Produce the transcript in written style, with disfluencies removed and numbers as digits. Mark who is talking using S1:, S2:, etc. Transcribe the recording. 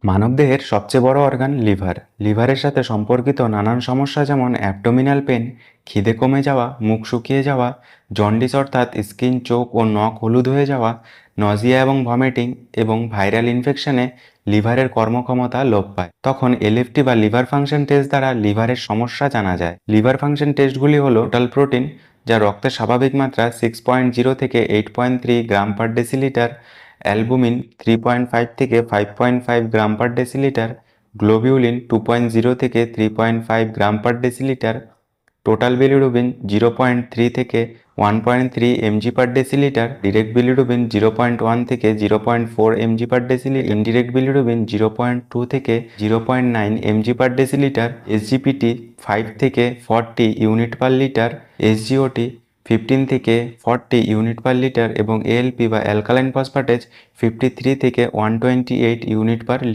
S1: মানবদেহের সবচেয়ে বড় অর্গান লিভার। লিভারের সাথে সম্পর্কিত নানান সমস্যা যেমন অ্যাবডোমিনাল পেন, খিদে কমে যাওয়া, মুখ শুকিয়ে যাওয়া, জন্ডিস অর্থাৎ স্কিন, চোখ ও নখ হলুদ হয়ে যাওয়া, নজিয়া এবং ভমিটিং এবং ভাইরাল ইনফেকশনে লিভারের কর্মক্ষমতা লোপ পায়। তখন এলএফটি বা লিভার ফাংশন টেস্ট দ্বারা লিভারের সমস্যা জানা যায়। লিভার ফাংশন টেস্টগুলি হলো টোটাল প্রোটিন, যা রক্তের স্বাভাবিক মাত্রা 6.0 থেকে 8.3 গ্রাম পার ডেসিলিটার, অ্যালবুমিন 3.5 থেকে 5.5 গ্রাম পার ডেসিলিটার, গ্লোবিউলিন 2.0 থেকে 3.5 গ্রাম পার ডেসিলিটার, টোটাল বিলিরুবিন 0.3 থেকে 1.3 mg per decilitre, direct bilirubin 0.1 থেকে 0.4 mg per decilitre, indirect bilirubin 0.2 থেকে 0.9 mg পার ডেসিলিটার, এসজিপিটি 5 থেকে 40 ইউনিট পার লিটার, এসজিওটি 15 থেকে 40 ইউনিট পার লিটার এবং ALP বা alkaline phosphatase 53 থেকে 128 unit per